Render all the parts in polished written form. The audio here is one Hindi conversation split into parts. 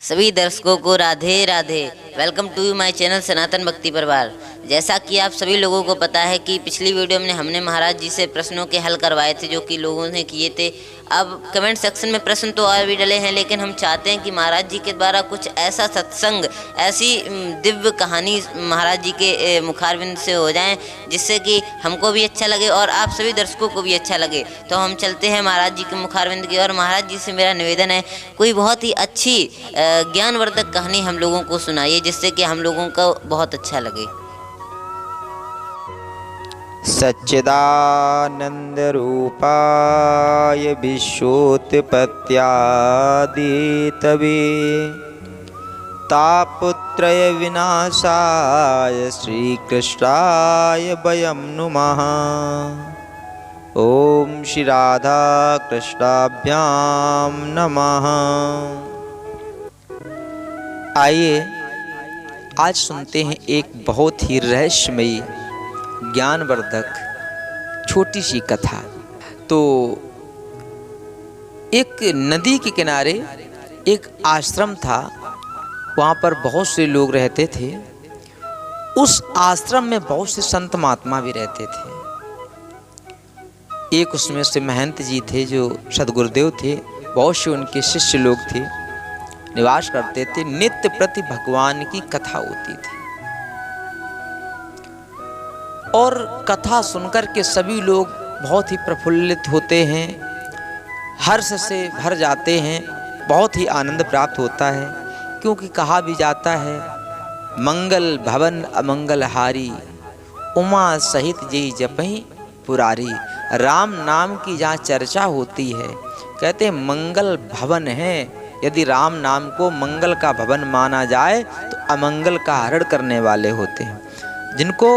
सभी दर्शकों को Radhe Radhe. Welcome to my channel Sanatan Bhakti Parivar. जैसा कि आप सभी लोगों को पता है कि पिछली वीडियो में हमने महाराज जी से प्रश्नों के हल करवाए थे जो कि लोगों ने किए थे। अब कमेंट सेक्शन में प्रश्न तो और भी डले हैं, लेकिन हम चाहते हैं कि महाराज जी के द्वारा कुछ ऐसा सत्संग, ऐसी दिव्य कहानी महाराज जी के मुखारविंद से हो जाए जिससे कि हमको भी अच्छा लगे और आप सभी दर्शकों को भी अच्छा लगे। तो हम चलते हैं महाराज जी के मुखारविंद की और महाराज जी से मेरा निवेदन है कोई बहुत ही अच्छी ज्ञानवर्धक कहानी हम लोगों को सुनाइए जिससे कि हम लोगों को बहुत अच्छा लगे। सच्चिदानंद रूपाय विश्वोत्पत्त्यादितवे तापत्रय विनाशाय श्रीकृष्णाय वयं नुमः। ओम श्री राधा कृष्णाभ्याम नमः। आइए आज सुनते हैं एक बहुत ही रहस्यमयी ज्ञानवर्धक छोटी सी कथा। तो एक नदी के किनारे एक आश्रम था, वहाँ पर बहुत से लोग रहते थे। उस आश्रम में बहुत से संत महात्मा भी रहते थे। एक उसमें से महंत जी थे जो सदगुरुदेव थे, बहुत से उनके शिष्य लोग थे, निवास करते थे। नित्य प्रति भगवान की कथा होती थी और कथा सुनकर के सभी लोग बहुत ही प्रफुल्लित होते हैं, हर्ष से भर जाते हैं, बहुत ही आनंद प्राप्त होता है। क्योंकि कहा भी जाता है मंगल भवन अमंगल हारी, उमा सहित जय जपहि पुरारी। राम नाम की जहाँ चर्चा होती है, कहते हैं मंगल भवन है। यदि राम नाम को मंगल का भवन माना जाए तो अमंगल का हरण करने वाले होते हैं, जिनको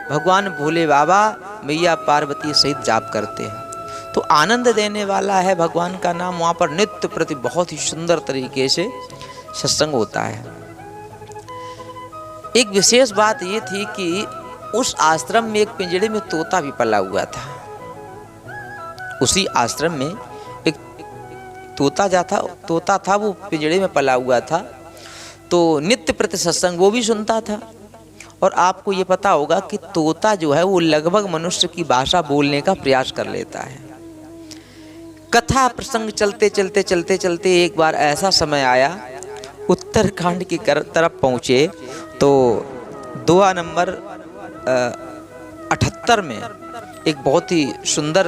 भगवान भोले बाबा मैया पार्वती सहित जाप करते हैं। तो आनंद देने वाला है भगवान का नाम। वहाँ पर नित्य प्रति बहुत ही सुंदर तरीके से सत्संग होता है। एक विशेष बात ये थी कि उस आश्रम में एक पिंजड़े में तोता भी पला हुआ था। उसी आश्रम में एक तोता था, वो पिंजड़े में पला हुआ था। तो नित्य प्रति सत्संग वो भी सुनता था। और आपको ये पता होगा कि तोता जो है वो लगभग मनुष्य की भाषा बोलने का प्रयास कर लेता है। कथा प्रसंग चलते चलते चलते चलते एक बार ऐसा समय आया, उत्तराखंड की तरफ पहुँचे तो दुआ नंबर 78 में एक बहुत ही सुंदर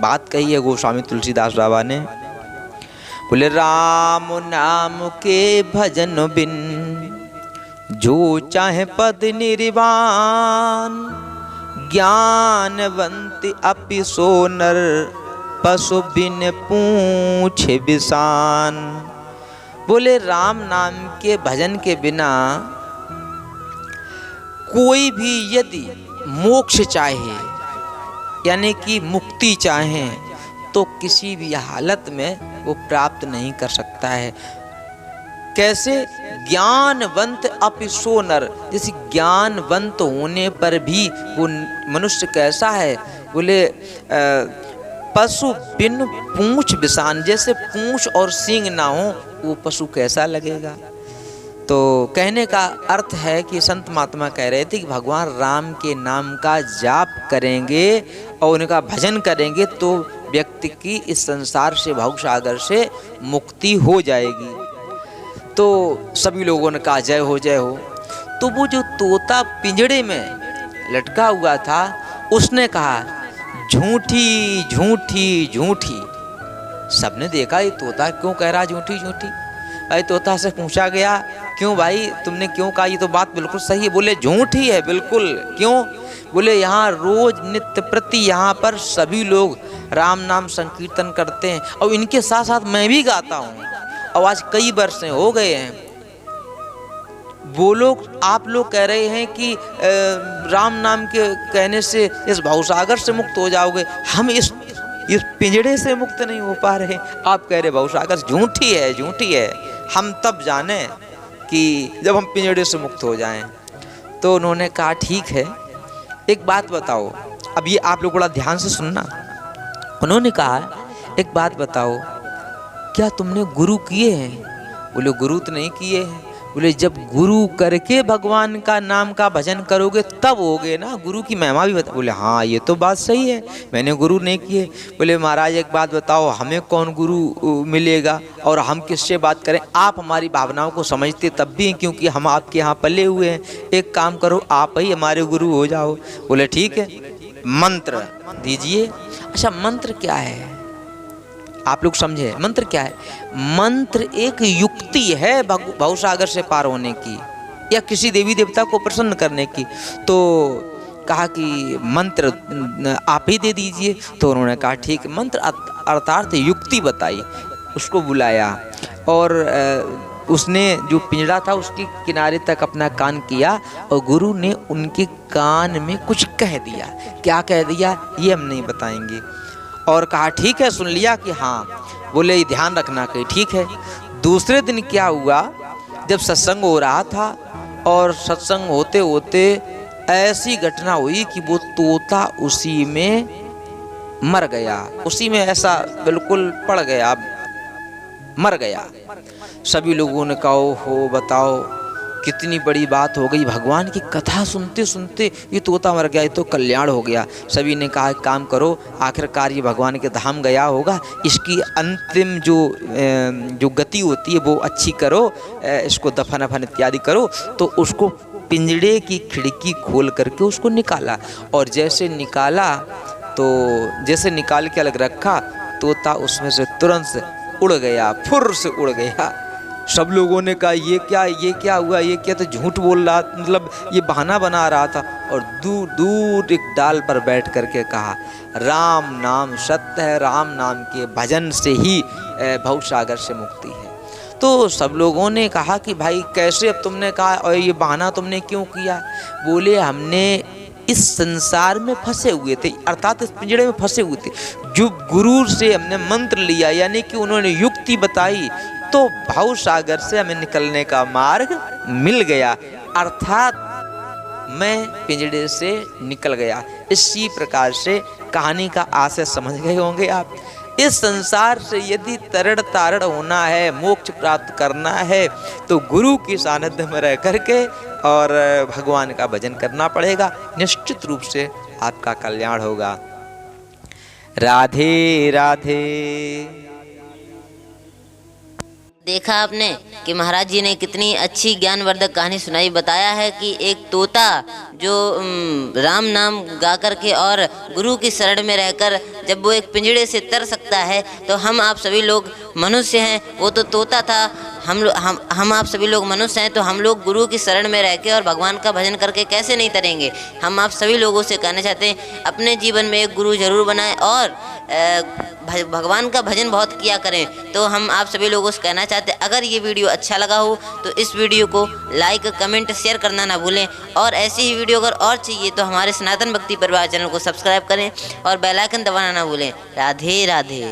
बात कही है गोस्वामी तुलसीदास बाबा ने। बोले राम नाम के भजन बिन जो चाहे पद निर्वाण, ज्ञानवंत अपि सोनर पशु बिन पूछे बिसान। बोले राम नाम के भजन के बिना कोई भी यदि मोक्ष चाहे यानी कि मुक्ति चाहे तो किसी भी हालत में वो प्राप्त नहीं कर सकता है। कैसे? ज्ञानवंत अपि सोनर, जैसे ज्ञानवंत होने पर भी वो मनुष्य कैसा है? बोले पशु बिन पूंछ बिसान, जैसे पूंछ और सींग ना हो वो पशु कैसा लगेगा। तो कहने का अर्थ है कि संत महात्मा कह रहे थे कि भगवान राम के नाम का जाप करेंगे और उनका भजन करेंगे तो व्यक्ति की इस संसार से, भव सागर से मुक्ति हो जाएगी। तो सभी लोगों ने कहा जय हो जय हो। तो वो जो तोता पिंजड़े में लटका हुआ था उसने कहा झूठी झूठी झूठी। सबने देखा ये तोता क्यों कह रहा झूठी झूठी। भाई तोता से पूछा गया क्यों भाई तुमने क्यों कहा? ये तो बात बिल्कुल सही है। बोले झूठी है बिल्कुल। क्यों? बोले यहाँ रोज नित्य प्रति यहाँ पर सभी लोग राम नाम संकीर्तन करते हैं और इनके साथ साथ मैं भी गाता हूँ और आज कई वर्ष हो गए हैं। वो लोग, आप लोग कह रहे हैं कि राम नाम के कहने से इस भवसागर से मुक्त हो जाओगे, हम इस पिंजड़े से मुक्त नहीं हो पा रहे। आप कह रहे भवसागर झूठी है झूठी है। हम तब जाने कि जब हम पिंजड़े से मुक्त हो जाएं। तो उन्होंने कहा ठीक है, एक बात बताओ। अब ये आप लोग बड़ा ध्यान से सुनना। उन्होंने कहा एक बात बताओ, क्या तुमने गुरु किए हैं? बोले गुरु तो नहीं किए हैं। बोले जब गुरु करके भगवान का नाम का भजन करोगे तब होगे ना, गुरु की महिमा भी बता। बोले हाँ ये तो बात सही है, मैंने गुरु नहीं किए। बोले महाराज एक बात बताओ, हमें कौन गुरु मिलेगा और हम किससे बात करें? आप हमारी भावनाओं को समझते तब भी, क्योंकि हम आपके यहाँ पले हुए हैं। एक काम करो, आप ही हमारे गुरु हो जाओ। बोले ठीक है, मंत्र दीजिए। अच्छा मंत्र क्या है, आप लोग समझे मंत्र क्या है? मंत्र एक युक्ति है भवसागर से पार होने की, या किसी देवी देवता को प्रसन्न करने की। तो कहा कि मंत्र आप ही दे दीजिए। तो उन्होंने कहा ठीक है। मंत्र अर्थात युक्ति बताई, उसको बुलाया और उसने जो पिंजड़ा था उसके किनारे तक अपना कान किया और गुरु ने उनके कान में कुछ कह दिया। क्या कह दिया ये हम नहीं बताएंगे। और कहा ठीक है, सुन लिया कि हाँ। बोले ध्यान रखना कि ठीक है। दूसरे दिन क्या हुआ, जब सत्संग हो रहा था और सत्संग होते होते ऐसी घटना हुई कि वो तोता उसी में मर गया, उसी में ऐसा बिल्कुल पड़ गया, मर गया। सभी लोगों ने कहा हो बताओ कितनी बड़ी बात हो गई, भगवान की कथा सुनते सुनते ये तोता मर गया, ये तो कल्याण हो गया। सभी ने कहा काम करो, आखिरकार ये भगवान के धाम गया होगा, इसकी अंतिम जो गति होती है वो अच्छी करो, इसको दफन अफन इत्यादि करो। तो उसको पिंजड़े की खिड़की खोल करके उसको निकाला, और जैसे निकाला तो जैसे निकाल के अलग रखा, तोता उसमें से तुरंत उड़ गया, फुर से उड़ गया। सब लोगों ने कहा ये क्या हुआ, ये क्या? तो झूठ बोल रहा, मतलब ये बहाना बना रहा था। और दूर दूर एक डाल पर बैठ करके कहा राम नाम सत्य है, राम नाम के भजन से ही भवसागर से मुक्ति है। तो सब लोगों ने कहा कि भाई कैसे, अब तुमने कहा और ये बहाना तुमने क्यों किया? बोले हमने इस संसार में फंसे हुए थे, अर्थात इस पिंजड़े में फंसे हुए थे। जो गुरु से हमने मंत्र लिया, यानी कि उन्होंने युक्ति बताई, तो भाव सागर से हमें निकलने का मार्ग मिल गया, अर्थात मैं पिंजड़े से निकल गया। इसी प्रकार से कहानी का आशय समझ गए होंगे आप। इस संसार से यदि तरण तारण होना है, मोक्ष प्राप्त करना है, तो गुरु की सानिध्य में रह करके और भगवान का भजन करना पड़ेगा। निश्चित रूप से आपका कल्याण होगा। राधे राधे। देखा आपने कि महाराज जी ने कितनी अच्छी ज्ञानवर्धक कहानी सुनाई। बताया है कि एक तोता जो राम नाम गा कर के और गुरु की शरण में रहकर जब वो एक पिंजड़े से तर सकता है, तो हम आप सभी लोग मनुष्य हैं, वो तो तोता था। हम आप सभी लोग मनुष्य हैं, तो हम लोग गुरु की शरण में रह के और भगवान का भजन करके कैसे नहीं तरेंगे। हम आप सभी लोगों से कहना चाहते हैं अपने जीवन में एक गुरु जरूर बनाएं और भगवान का भजन बहुत किया करें। तो हम आप सभी लोगों से कहना चाहते हैं अगर ये वीडियो अच्छा लगा हो तो इस वीडियो को लाइक कमेंट शेयर करना ना भूलें, और ऐसी ही वीडियो अगर और चाहिए तो हमारे सनातन भक्ति परिवार चैनल को सब्सक्राइब करें और बेल आइकन दबाना ना भूलें। राधे राधे।